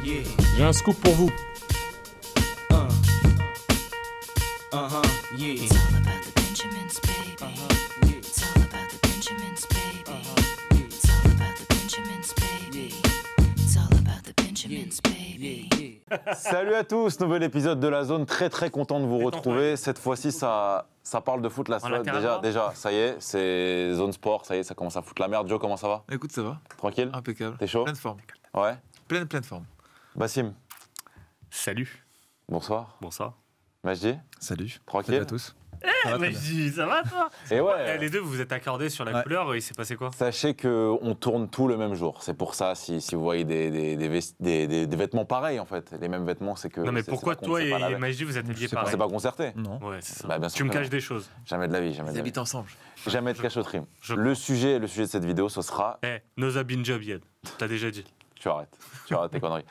Yeah. J'ai un scoop pour vous. Yeah. It's all about the Benjamins, baby. Yeah. It's all about the Benjamins, baby. It's all about the Benjamins, baby. It's all about the Benjamins, baby. Salut à tous, nouvel épisode de La Zone, très content de vous retrouver. Cette fois-ci, ça parle de foot là. Déjà, ça y est, c'est Zone Sport, ça y est, ça commence à foutre la merde. Joe, comment ça va? Écoute, ça va. Tranquille? Impeccable. T'es chaud? Pleine forme. Ouais. Pleine forme. Bassim, Salut. bonsoir. Bonsoir. Majdi, Salut. tranquille? Salut à tous. Ça va très bien. Ça va toi? Et ouais, Les deux, vous vous êtes accordés sur la Ouais. couleur, il s'est passé quoi? sachez qu'on tourne tout le même jour. C'est pour ça, si vous voyez des vêtements pareils en fait, les mêmes vêtements, c'est que. Non mais c'est pourquoi pas toi c'est pas la et même. Majdi vous êtes habillés sais pas, On pareil? s'est pas concerté? Non. Ouais, c'est ça. Bah, bien sûr Tu me que caches non. des choses. Jamais de la vie, Ils habitent ensemble. Jamais de cachotterie. Je- Le sujet de cette vidéo, ce sera. Noza bin Job Yed. T'as déjà dit. Tu arrêtes tes conneries.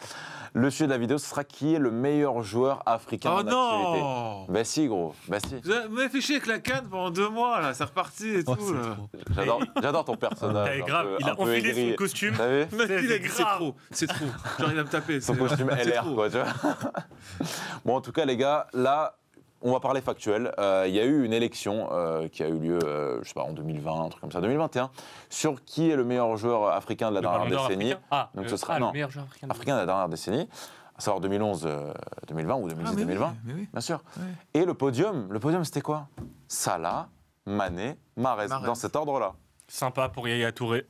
Le sujet de la vidéo, ce sera qui est le meilleur joueur africain Oh en activité. non! Bah si, gros, bah si. Vous m'avez fait chier avec la canne pendant 2 mois, là. C'est reparti et tout. là. J'adore ton personnage. T'es un grave, peu- il a un peu enfilé aigri. son costume. T'as vu? Mec, il a C'est dit c'est grave. trop. C'est trop. Genre, il va me taper. Son c'est- costume c'est LR, trop. quoi, tu vois. Bon, en tout cas, les gars, là, on va parler factuel. Il y a eu une élection qui a eu lieu, je sais pas, en 2020, un truc comme ça, 2021, sur qui est le meilleur joueur africain de la Le Ballon dernière d'Or décennie. africain. Ah, Donc ce sera non, le meilleur joueur africain. africain de la dernière décennie, à savoir 2011, 2020 ou Ah, 2010, mais 2020. oui, mais oui. Bien sûr. Ouais. Et le podium c'était quoi? Salah, Mané, Mahrez, Mahrez. dans cet ordre-là. Sympa pour Yaya Touré.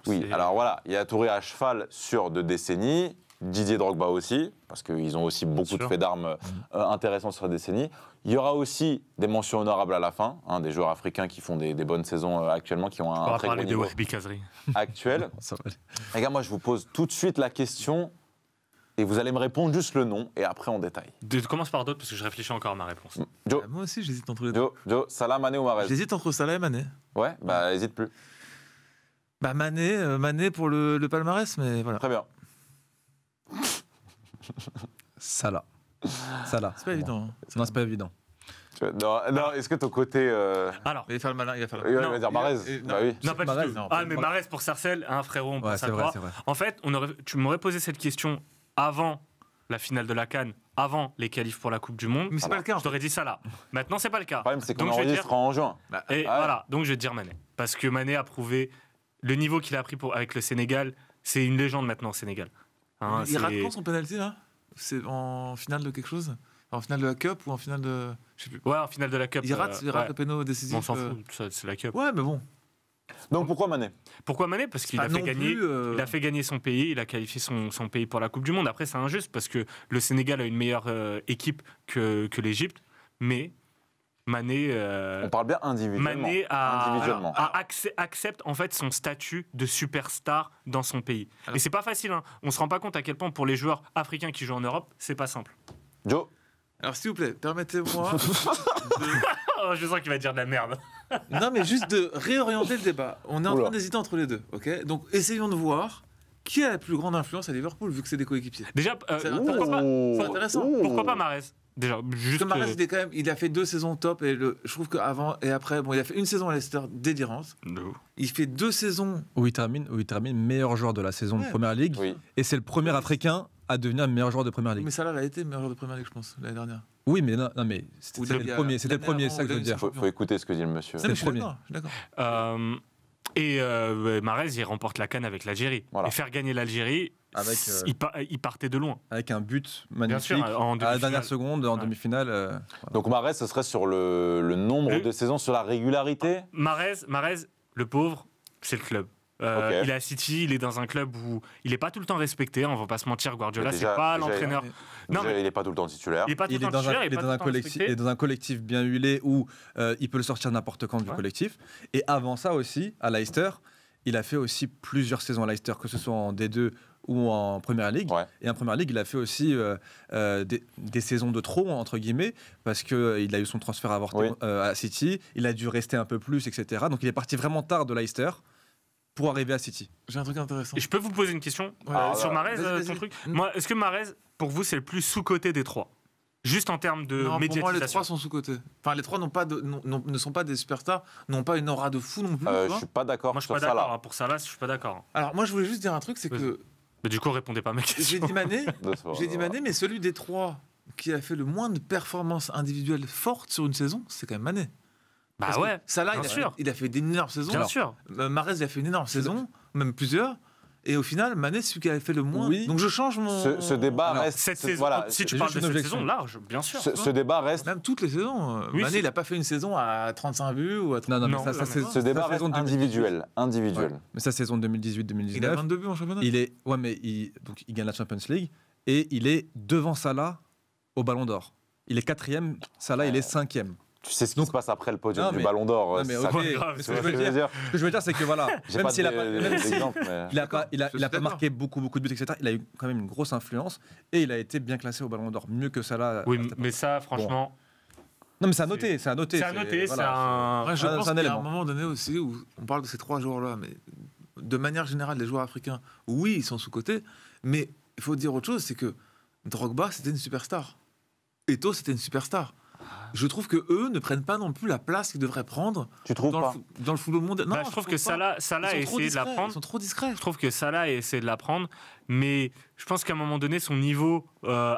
Oui, C'est- alors voilà, il y a Touré à cheval sur 2 décennies, Didier Drogba aussi, parce qu'ils ont aussi beaucoup de sûr. faits d'armes intéressants sur la décennie. Il y aura aussi des mentions honorables à la fin, des joueurs africains qui font des bonnes saisons actuellement, qui ont On un va très parler gros de niveau Wahbi Kazri. actuel. Ça va aller. Les gars, moi je vous pose tout de suite la question, et vous allez me répondre juste le nom, et après on détaille. Commence par d'autres parce que je réfléchis encore à ma réponse. Joe, Ah, moi aussi, j'hésite entre les deux. Joe, Salah, Mané ou Mahrez? J'hésite entre Salah et Mané. Ouais, bah hésite plus. Bah, Mané pour le palmarès, mais voilà. Très bien. Salah. C'est pas évident. hein. Non, c'est pas évident. Non, est-ce que ton côté... Alors, Il va faire le malin. Il va faire il le va Non, dire Mahrez? il- Bah oui. non, pas Mahrez, du tout. non, Ah, pas- mais Mahrez pour Sarcelles, frérot, on Ouais, pense à c'est vrai, toi. c'est vrai. En fait, tu m'aurais posé cette question avant la finale de la CAN, avant les qualifs pour la Coupe du Monde. Mais c'est pas le cas. en Je t'aurais dit ça là. Maintenant, c'est pas le cas. Le problème, c'est qu'on Donc, je vais enregistre dire- en juin. Bah, Et Ah ouais. voilà, donc je vais te dire Mané. Parce que Mané a prouvé le niveau qu'il a pris avec le Sénégal. C'est une légende maintenant au Sénégal. Hein, il rate c'est- quand son penalty là? C'est en finale de quelque chose? En finale de la Cup ou en finale de. Je sais plus. Ouais, en finale de la Cup. Il rate ouais. le péno décisif. On s'en fout, ça, c'est la Cup. Ouais, mais bon. Donc pourquoi Mané? Pourquoi Mané? Parce qu'il Pas a fait non gagner. plus, Il a fait gagner son pays, il a qualifié son pays pour la Coupe du Monde. Après, c'est injuste parce que le Sénégal a une meilleure équipe que l'Égypte, mais Mané, On parle bien individuellement. Mané Individuellement. accepte en fait son statut de superstar dans son pays. Alors- Et c'est pas facile. Hein. On se rend pas compte à quel point pour les joueurs africains qui jouent en Europe, c'est pas simple. Joe? Alors, s'il vous plaît, permettez-moi. Oh, je sens qu'il va dire de la merde. Non, mais juste de réorienter le débat. On est en Oula. train d'hésiter entre les deux, ok? Donc, essayons de voir qui a la plus grande influence à Liverpool, vu que c'est des coéquipiers. Déjà, C'est pourquoi pas, C'est intéressant. pourquoi pas Mahrez? Déjà, Parce juste. que Mahrez, il a fait 2 saisons top, et je trouve qu'avant et après, bon, il a fait une saison à Leicester délirante. Il fait 2 saisons. Où il termine meilleur joueur de la saison de Ouais. Première Ligue. Oui. Et c'est le premier Africain à devenir meilleur joueur de Première Ligue. Mais Salah a été meilleur joueur de première ligue, je pense, l'année dernière. Oui, mais non, mais c'était Ou c'était il y le a premier, c'était le l'année premier, avant, c'est ça que je veux ou dire. Faut écouter ce que dit le monsieur. Non, mais je suis premier. d'accord, je suis d'accord. Mahrez, il remporte la CAN avec l'Algérie. Voilà. Et faire gagner l'Algérie, Avec, il partait de loin. Avec un but Bien magnifique sûr, en à la dernière demi-finale. seconde, en Ouais. demi-finale. Donc Mahrez, ce serait sur le nombre Le- de saisons, sur la régularité? Mahrez, le pauvre, c'est le club. Ok. Il est à City, il est dans un club où il n'est pas tout le temps respecté. On va pas se mentir, Guardiola, Mais c'est déjà- pas déjà, l'entraîneur. Non, Déjà, mais il n'est pas tout le temps titulaire. il n'est pas tout Il le est temps dans titulaire, un, il il est est pas dans tout un le temps collectif, respecté. il est dans un collectif bien huilé où il peut le sortir n'importe quand du Ouais. collectif. Et avant ça aussi, à Leicester, il a fait aussi plusieurs saisons à Leicester, que ce soit en D2 ou en Première Ligue. Ouais. Et en Première Ligue, il a fait aussi des saisons de trop, entre guillemets, parce qu'il a eu son transfert avorté Oui. à City, il a dû rester un peu plus, etc. Donc il est parti vraiment tard de Leicester pour arriver à City. J'ai un truc intéressant. Et je peux vous poser une question Ouais. sur Ah, Mahrez, vas-y, ton vas-y. truc Moi, est-ce que Mahrez, pour vous, c'est le plus sous-coté des trois? Juste en termes de Non, pour moi, les médiatisation. 3 sont sous-cotés. Enfin, les 3 ne sont pas des superstars, n'ont pas une aura de fou non plus. tu Je vois. suis pas d'accord Moi, je suis sur pas ça d'accord. là. Hein. Pour ça, là, je suis pas d'accord. Alors, moi, je voulais juste dire un truc, c'est Vas-y. que Mais du coup, répondez pas à ma J'ai question. dit Mané, J'ai mais celui des trois qui a fait le moins de performances individuelles fortes sur une saison, c'est quand même Mané. Bah Parce que ouais, Salah, bien sûr. il a fait d'énormes saisons. bien sûr. Mahrez, il a fait une énorme saison, même plusieurs. Et au final, Mané, c'est celui qui a fait le moins. Oui. Donc je change mon. Ce débat Alors, reste. Cette ce- saison, voilà, si tu c'est parles juste de une cette objection. saison, large, bien sûr. ce débat reste. Même toutes les saisons. Oui, Mané, c'est- il n'a pas fait une saison à 35 buts ou à 30. Non, mais Non, ça, non, ça, mais c'est Ce débat sa reste saison 2018. individuel. Individuel. Ouais. Mais sa saison 2018-2019. Il a 22 buts en championnat. Donc il gagne la Champions League et il est devant Salah au Ballon d'Or. Il est 4e, Salah il est 5e. Tu sais ce qui Donc- se passe après le podium Non, du mais- Ballon d'Or. Non, mais ça- ok, Ouais, grave, mais Tu vois ce que je veux dire ce que je veux dire, c'est que voilà, J'ai même pas s'il a pas, même si d'exemple, mais. il a pas, il a, Je il a suis pas d'accord. marqué beaucoup de buts, etc. Il a eu quand même une grosse influence et il a été bien classé au Ballon d'Or, mieux que Salah. Oui, mais ça, franchement, Non, mais c'est à noter, c'est à noter. c'est à noter. C'est voilà, un. Ouais, je Ah, pense c'est un qu'il y a un élément. moment donné aussi où on parle de ces trois joueurs-là, mais de manière générale, les joueurs africains, oui, ils sont sous-cotés, mais il faut dire autre chose, c'est que Drogba, c'était une superstar. Eto'o, c'était une superstar. Je trouve que eux ne prennent pas non plus la place qu'ils devraient prendre Tu trouves dans pas dans le football mondial. Non, Bah, je trouve que pas. Salah a Ils sont trop essayé de la discrets, prendre. Ils sont trop discrets. Je trouve que Salah a essayé de la prendre, mais je pense qu'à un moment donné, son niveau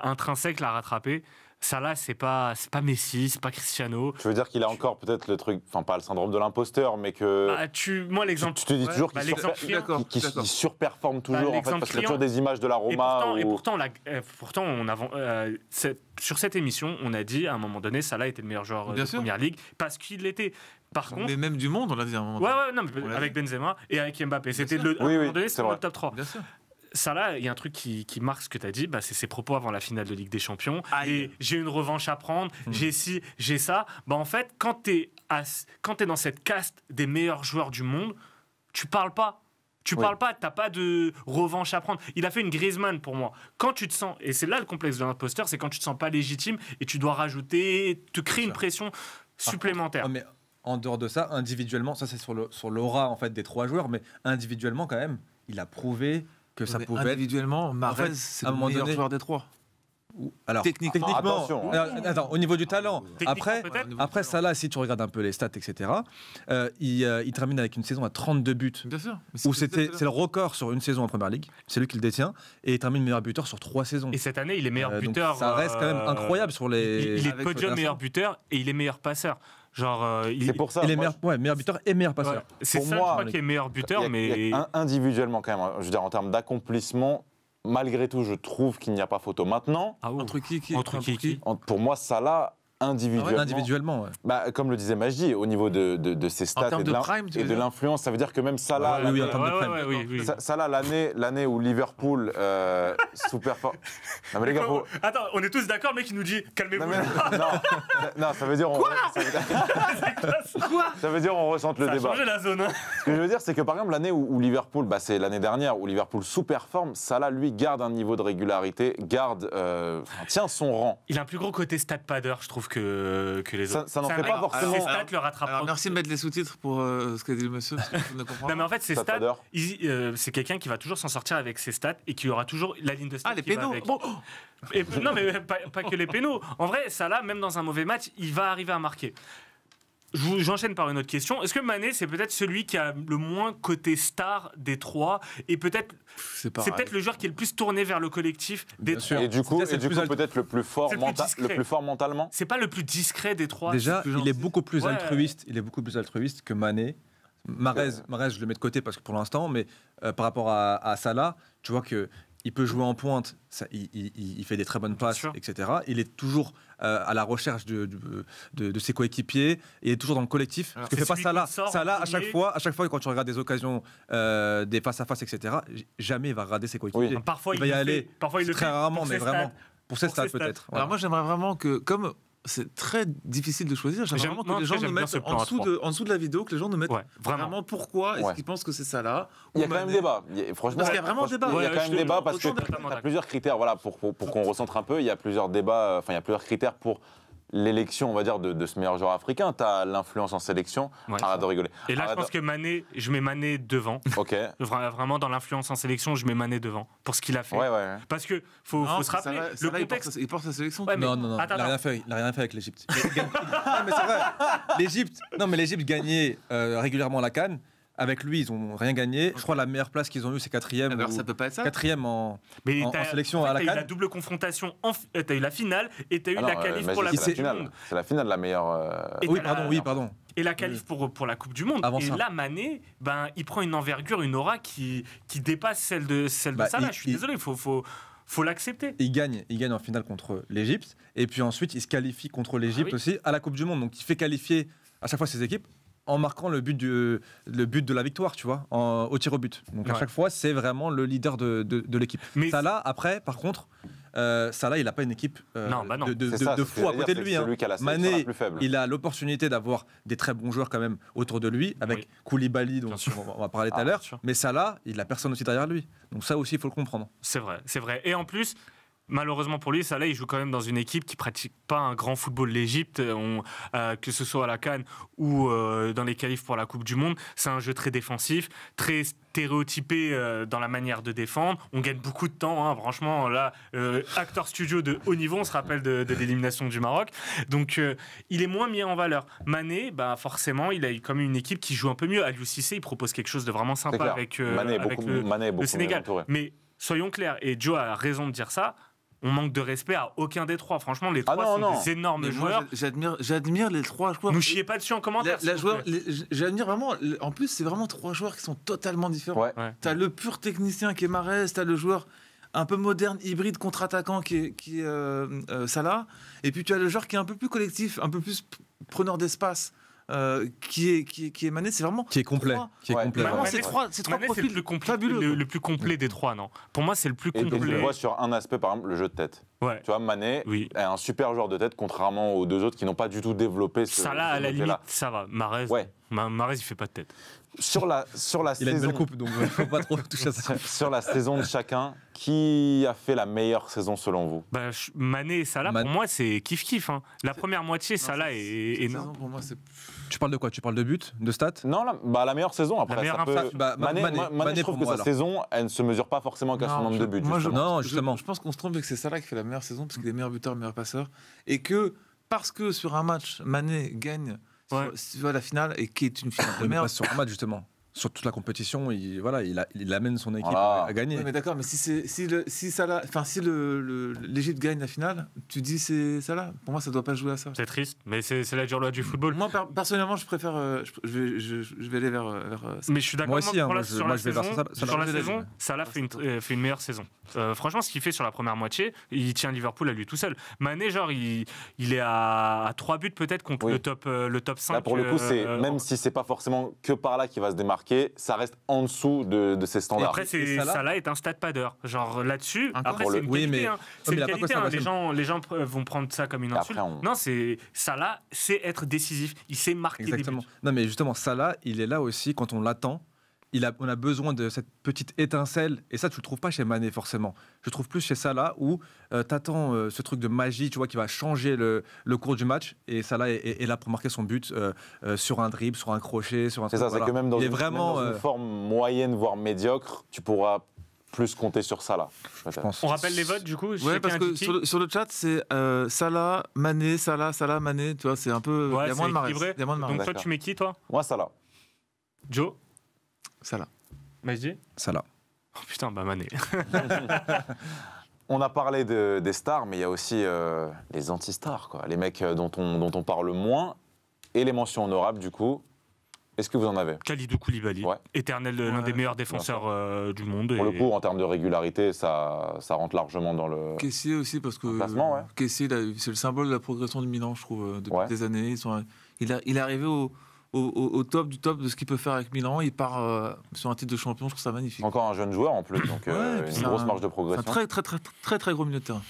intrinsèque l'a rattrapé. Salah, c'est pas Messi, c'est pas Cristiano. Tu veux dire qu'il a encore peut-être le truc, enfin pas le syndrome de l'imposteur, mais que. Bah, moi, l'exemple. Tu te dis toujours bah, qu'il l'exemple surper- criant. D'accord, qu'il d'accord. surperforme toujours, en fait, l'exemple parce qu'il y a criant. toujours des images de la Roma. Et ou- pourtant, sur cette émission, on a dit à un moment donné, Salah était le meilleur joueur Bien de sûr. Première Ligue parce qu'il l'était. Par contre, Mais même du monde, on l'a dit à un moment. ouais, non, mais On l'a avec Benzema et avec Mbappé, c'était sûr. le. À un Oui, moment oui, donné, c'est c'était vrai. le top 3. Bien sûr. Salah, il y a un truc qui marque ce que tu as dit, bah, c'est ses propos avant la finale de Ligue des Champions. Aïe. Et j'ai une revanche à prendre, j'ai ci, j'ai ça. Bah, en fait, quand tu es dans cette caste des meilleurs joueurs du monde, tu parles pas. Tu Oui. parles pas, t'as pas de revanche à prendre. Il a fait une Griezmann pour moi. Quand tu te sens, et c'est là le complexe de l'imposteur, c'est quand tu te sens pas légitime et tu dois rajouter, te créer une pression supplémentaire. Ah, mais en dehors de ça, individuellement, ça c'est sur l'aura en fait des trois joueurs, mais individuellement quand même, il a prouvé que ça Mais pouvait être. individuellement, Mahrez, fait, c'est à un le moment meilleur donné- joueur des trois. Alors Techniquement. Attention, attends, au niveau du talent. Techniquement, Après, peut-être. après Salah, si tu regardes un peu les stats, etc., il termine avec une saison à 32 buts. Bien sûr. Mais Où c'est c'est le record sur une saison en Première Ligue, c'est lui qui le détient, et il termine meilleur buteur sur 3 saisons. Et cette année, il est meilleur Donc, buteur. ça reste quand même incroyable sur les. Il est avec podium Foden. meilleur buteur et il est meilleur passeur. Genre, c'est pour ça. Il est moi, meilleur buteur et meilleur passeur. ouais, c'est Pour ça, moi, je crois, qui est meilleur buteur, il y a- mais. il y a individuellement quand même, hein, je veux dire en termes d'accomplissement, malgré tout, je trouve qu'il n'y a pas photo. Maintenant, Ah, ouh. Entre qui Entre qui pour moi, Salah individuellement, Individuellement, ouais. bah, comme le disait Majdi, au niveau de ses stats termes et de prime, tu et veux de dire l'influence, ça veut dire que même Salah, oui, en l'année- termes de prime. oui. Salah, l'année où Liverpool super fort. Non mais les gars, faut- Attends, on est tous d'accord, le mec, il nous dit calmez-vous. non, mais- non, ça veut dire ça veut dire on ressente le Ça a débat. changé la zone. Hein. Ce que je veux dire, c'est que par exemple, l'année où Liverpool, bah, c'est l'année dernière, où Liverpool sous-performe, Salah, lui, garde un niveau de régularité, tient son rang. Il a un plus gros côté stat padder, je trouve, que les Ça- autres. ça n'en C'est fait un pas mec, forcément- Ses stats le rattrapent. Alors merci de mettre les sous-titres pour ce qu'a dit le monsieur, parce que je ne comprends Non, mais pas. en fait, ses Stat stats, padder. c'est quelqu'un qui va toujours s'en sortir avec ses stats et qui aura toujours la ligne de stats. Ah, les qui va pénaux. avec. Bon, Non, mais pas que les pénaux. En vrai, Salah, même dans un mauvais match, il va arriver à marquer. J'enchaîne par une autre question. Est-ce que Mané, c'est peut-être celui qui a le moins côté star des trois et peut-être c'est peut-être le joueur qui est le plus tourné vers le collectif des Bien trois. sûr. Et du coup, Ça, c'est le plus peut-être le plus fort, C'est le plus discret. le plus fort mentalement. C'est pas le plus discret des trois. Déjà, plus il gentil. est beaucoup plus Ouais. altruiste. Il est beaucoup plus altruiste que Mané. Mahrez, je le mets de côté parce que pour l'instant, mais par rapport à Salah, tu vois que il peut jouer en pointe, il fait des très bonnes passes, sûr. etc. Il est toujours à la recherche de ses coéquipiers. Il est toujours dans le collectif. Alors, Ce que fait pas celui Salah. qui sort Salah, en à chaque premier. fois, quand tu regardes des occasions, des face à face, etc. Jamais il va regarder ses coéquipiers. Oui. Parfois, Il va y le aller. fait. Parfois, il le Très fait rarement, pour mais ses vraiment. stats. Pour ses Pour stats, ses stats. peut-être. Alors moi j'aimerais vraiment que, comme c'est très difficile de choisir, j'aimerais J'aime- vraiment que non, les gens j'aime nous bien mettent ce plan à trois. en dessous de la vidéo, que les gens nous mettent Ouais, vraiment. pourquoi est-ce Ouais. qu'ils pensent que c'est ça là. Il y a quand même débat. Franchement, Parce qu'il y a vraiment débat. Il y a Ouais, quand je même te- débat parce que autant tu totalement as d'accord. plusieurs critères. Voilà, pour qu'on recentre un peu, il y a plusieurs débats, enfin, il y a plusieurs critères pour l'élection, on va dire, de ce meilleur joueur africain. Tu as l'influence en sélection. Ouais. Arrête de rigoler. Et là, je Arrête pense que Mané, je mets Mané devant. Ok. Vraiment, dans l'influence en sélection, je mets Mané devant pour ce qu'il a fait. Ouais. Parce que faut se rappeler le contexte. Il porte sa sélection. Ouais, mais- Non, non, non. Attends, il n'a rien fait. Il a rien fait avec l'Égypte. Non, mais c'est vrai. L'Égypte gagnait régulièrement la CAN. avec lui, ils n'ont rien gagné. Je crois que la meilleure place qu'ils ont eue, c'est quatrième. Alors ça peut pas être ça. Quatrième en sélection en fait, à la t'as eu la CAN. double confrontation, t'as eu la finale et t'as eu Ah la non, qualif Magic, pour la c'est Coupe la du finale. Monde. C'est la finale, la meilleure. Et Oui, t'as la- pardon. Et la qualif pour la Coupe du Monde. Avant et ça. là, Mané, il prend une envergure, une aura qui dépasse celle de Salah. Je suis désolé, faut l'accepter. Il gagne en finale contre l'Égypte. Et puis ensuite, il se qualifie contre l'Égypte oui. aussi à la Coupe du Monde. Donc il fait qualifier à chaque fois ses équipes en marquant le but de la victoire, tu vois, au tir au but. Donc à Ouais. chaque fois, c'est vraiment le leader de l'équipe. Mais- Salah, après, par contre, Salah, il n'a pas une équipe Non. C'est ça, de c'est ce que fou à j'allais côté dire, de lui. c'est hein. celui qui a la sélection la Mané, plus faible. il a l'opportunité d'avoir des très bons joueurs quand même autour de lui, avec Oui. Koulibaly, dont Bien sûr. on va parler tout Ah, à l'heure. bien sûr. Mais Salah, il a personne aussi derrière lui. Donc ça aussi, il faut le comprendre. C'est vrai. Et en plus, malheureusement pour lui, Salah, il joue quand même dans une équipe qui pratique pas un grand football. L'Égypte, que ce soit à la CAN ou dans les qualifs pour la Coupe du Monde, c'est un jeu très défensif, très stéréotypé dans la manière de défendre. On gagne beaucoup de temps, hein. Franchement, là, acteur studio de haut niveau, on se rappelle de l'élimination du Maroc. Donc, il est moins mis en valeur. Mané, forcément, il a eu quand même une équipe qui joue un peu mieux. Aliou Cissé, il propose quelque chose de vraiment C'est sympa clair. avec, Mané est avec beaucoup, le Mané est beaucoup mieux Sénégal. entouré. Mais soyons clairs, et Joe a raison de dire ça, on manque de respect à aucun des trois. Franchement, les trois sont non. des énormes Mais moi, joueurs. j'admire les 3 joueurs. Nous chiez pas dessus en commentaire. s'il vous plaît. J'admire vraiment. En plus, c'est vraiment 3 joueurs qui sont totalement différents. Ouais. T'as le pur technicien qui est Mahrez, t'as le joueur un peu moderne, hybride, contre-attaquant qui est Salah, et puis tu as le joueur qui est un peu plus collectif, un peu plus preneur d'espace, qui est Mané. C'est vraiment Qui est complet. trois- Qui est Ouais. complet. Mané, Vraiment, vraiment. c'est trois Mané, c'est profils le plus fabuleux. le plus complet des trois, non. Pour moi, c'est le plus Et tu le complet. vois sur un aspect, par exemple, le jeu de tête. Ouais. Tu vois, Mané Oui. est un super joueur de tête, contrairement aux deux autres qui n'ont pas du tout développé ce Salah, à la côté-là. limite, ça va. Mahrez, Ouais. Mahrez, il fait pas de tête. Sur la Il a une saison, belle coupe, donc il ne faut pas trop toucher à ça. sur la saison de chacun, qui a fait la meilleure saison selon vous? Mané et Salah, Man- pour moi, c'est kiff-kiff. Hein. La première moitié, Salah Cette est saison, énorme. pour moi, c'est Tu parles de quoi? Tu parles de but, de stats? Non, la meilleure saison, après, La meilleure ça peut... impact, Mané, Mané je trouve pour que moi, sa alors. saison, elle ne se mesure pas forcément qu'à son nombre de buts. moi, justement. Non, justement. Je pense qu'on se trompe et que c'est Salah qui fait la meilleure saison parce qu'il est meilleur buteur, meilleur passeur. Et que parce que sur un match, Mané gagne Ouais. sur la finale et qui est une finale de Mais pas merde. sur un match, justement. Sur toute la compétition, il amène son équipe Voilà. à gagner. Ouais, mais d'accord, mais si l'Égypte gagne la finale, tu dis c'est Salah. Pour moi, ça doit pas jouer à ça. C'est triste, mais c'est la dure loi du football. Moi, personnellement, je préfère. Je vais aller vers Mais je suis d'accord. Moi aussi, hein, pour moi, sur moi, la je vais vers saison, Salah. sur la Salah. saison, Salah fait une meilleure saison. Franchement, ce qu'il fait sur la première moitié, il tient Liverpool à lui tout seul. Mané, genre, il est à 3 buts peut-être contre Oui. le top 5. Là, pour le coup, même si c'est pas forcément que par là qu'il va se démarquer, ça reste en dessous de ses Et standards. après, Et Salah Salah est un stat padder. Genre là-dessus, Encore après, pour c'est le- une Oui, qualité. mais- hein. C'est mais une il a pas qualité. quoi, hein. ça, Les gens vont prendre ça comme une Et insulte. après, on- Non, Salah sait être décisif. Il sait marquer Exactement. des buts. Non, mais justement, Salah, il est là aussi quand on l'attend. On a besoin de cette petite étincelle, et ça, tu le trouves pas chez Mané forcément. Je trouve plus chez Salah où t'attends ce truc de magie, tu vois, qui va changer le cours du match, et Salah est là pour marquer son but sur un dribble, sur un crochet, sur un. C'est ça, truc, c'est que même dans, il est une, vraiment, même dans une forme moyenne, voire médiocre, tu pourras plus compter sur ça là. je pense. On rappelle les votes du coup. Ouais, chacun parce a que dit qui sur le chat, c'est Salah, Mané, Salah, Mané. Tu vois, c'est un peu. Ouais, il y a moins c'est de Mahrez. équilibré. Il y a moins de Mahrez. Donc toi, D'accord. tu mets qui, toi Moi, ça là. Joe Salah. Majdi Salah. Oh putain, Mané. On a parlé des stars, mais il y a aussi les anti-stars, quoi. Les mecs dont on parle moins. Et les mentions honorables, du coup. Est-ce que vous en avez? Kalidou Koulibaly, Ouais. éternel, l'un des meilleurs défenseurs du monde. Pour et- le coup, en termes de régularité, ça rentre largement dans le... Kessié aussi, parce que En classement, ouais. Kessié, c'est le symbole de la progression du Milan, je trouve, depuis Ouais. des années. Il est arrivé au top du top de ce qu'il peut faire avec Milan. Il part sur un titre de champion, je trouve ça magnifique. Encore un jeune joueur en plus, donc Ouais, et puis une c'est grosse un- marge de C'est un progression. très gros milieu de terrain.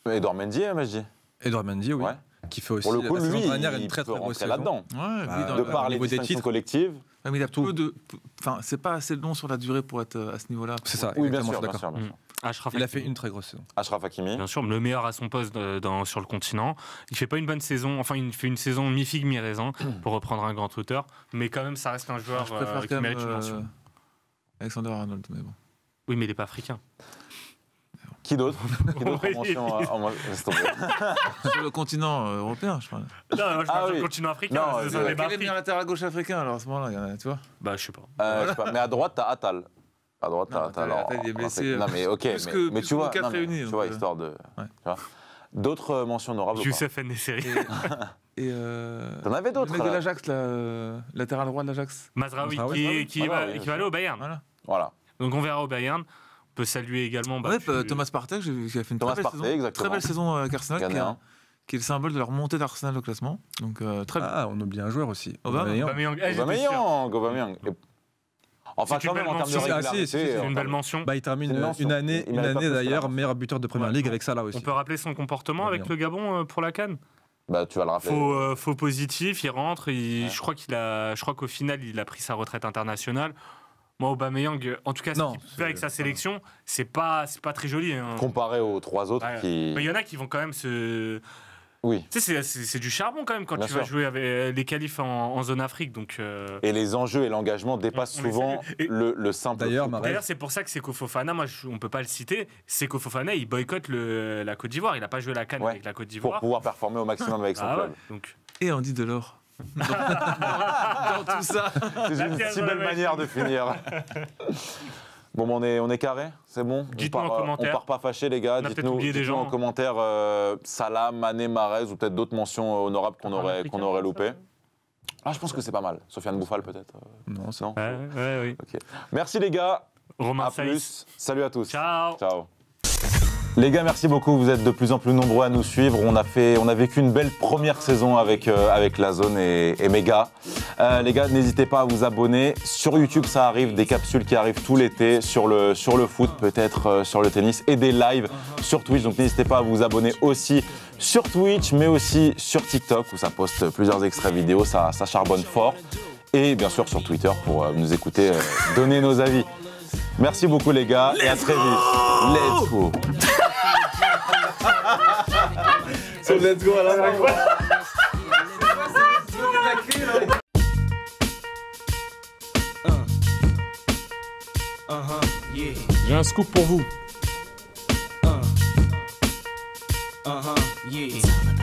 Edouard Mendy, Majdi. Edouard Mendy, oui, Ouais. qui fait aussi Pour le coup, la saison lui, dernière il une très peut très grosse rentrer saison. là-dedans. Ouais, Bah, lui, dans De le- par au les niveau des distinctions titres. collectives. Ouais, mais il a peu de. Enfin, c'est pas assez long sur la durée pour être à ce niveau-là. C'est ça, Oui, bien exactement, sûr, je bien suis sûr, d'accord. bien sûr. Achraf Il a Hakimi. fait une très grosse saison. Achraf Hakimi. Bien sûr, le meilleur à son poste sur le continent. Il fait pas une bonne saison, enfin il fait une saison mi-figue, mi-raisin, pour reprendre un grand auteur, mais quand même ça reste un joueur Je préfère qui quand mérite même une mention. Alexander Arnold, mais bon. Oui, mais il n'est pas africain. Qui d'autre Oui. en mention laisse tomber. Sur le continent européen, je crois. Non, moi je parle oui. du continent africain. Non, c'est je- un débat Quel est le africain. meilleur latéral gauche africain alors à ce moment-là, tu vois? Bah, je sais pas. Je sais pas, mais à droite, t'as Attal. À droite, t'as Non, Attal. Attal, il est blessé, Non, mais ok, plus mais que tu vois, quatre non, mais réunis, tu donc, vois, histoire de. ouais. tu vois. D'autres mentions honorables ou pas Youssef Nesseri. Et T'en avais le d'autres mec de là. l'Ajax, là, latéral droit de l'Ajax. Mazraoui Mazraoui, qui Mazraoui, va bien aller au Bayern. Voilà. Voilà. Donc on verra au Bayern. On peut saluer également. Bah, Ouais, tu- Thomas Partey, qui a fait une Thomas très belle Partey, saison. exactement. Très belle saison avec Arsenal, Ghanéen. qui est le symbole de leur montée d'Arsenal au classement. Donc très bien. Ah, on oublie un joueur aussi. Aubameyang. Aubameyang. Ah, j'étais sûr. Aubameyang. Enfin, C'est quand une même, en belle termes de mention. Ah, si, régularité. si, C'est en une belle termes- mention. Bah, il termine C'est une mention. une année Il mérite pas plus que d'ailleurs, ça. meilleur buteur de première Ouais. ligue avec Salah aussi. On peut rappeler son comportement Ouais, avec bien. le Gabon pour la CAN. Bah, tu vas le rappeler. Faux positif, il rentre. Ouais. Je crois qu'au final, il a pris sa retraite internationale. Moi, Aubameyang, en tout cas, ce Non, qu'il fait avec sa sélection, c'est pas très joli. Hein. Comparé aux trois autres Ouais. qui. Mais il y en a qui vont quand même se. Oui. Tu sais, c'est du charbon quand même quand Bien tu vas sûr. jouer avec les qualifs en zone Afrique. Donc, Et les enjeux et l'engagement dépassent On les souvent salue. Et- le simple. D'ailleurs, foot. Marais- D'ailleurs, c'est pour ça que Seko Fofana, on peut pas le citer, Seko Fofana, il boycotte la Côte d'Ivoire. Il n'a pas joué la CAN Ouais. avec la Côte Pour d'Ivoire. pouvoir performer au maximum avec son Ah ouais, club. donc, Et Andy Delors. Dans tout ça. C'est une pièce si dans la belle machine. manière de finir. Bon, on est carré, c'est bon. Dites-nous en on commentaire. part pas fâché, les gars. On a peut-être Dites-nous oublié des gens, en hein. commentaire Salah, Mané, Mahrez ou peut-être d'autres mentions honorables qu'on aurait loupées. Ah, je pense que c'est pas mal. Sofiane Bouffal, peut-être. Non, c'est Non. ouais, oui. Ok. Merci, les gars. Romain À Saïs. plus. Salut à tous. Ciao. Ciao. Les gars, merci beaucoup. Vous êtes de plus en plus nombreux à nous suivre. On a vécu une belle première saison avec la zone et mes gars. Les gars, n'hésitez pas à vous abonner. Sur YouTube, ça arrive, des capsules qui arrivent tout l'été sur le foot, peut-être sur le tennis et des lives sur Twitch. Donc n'hésitez pas à vous abonner aussi sur Twitch, mais aussi sur TikTok où ça poste plusieurs extraits vidéo. Ça charbonne fort. Et bien sûr sur Twitter pour nous écouter, donner nos avis. Merci beaucoup les gars et à très vite. Let's go. Let's go à la fin. J'ai un scoop pour vous. It's all about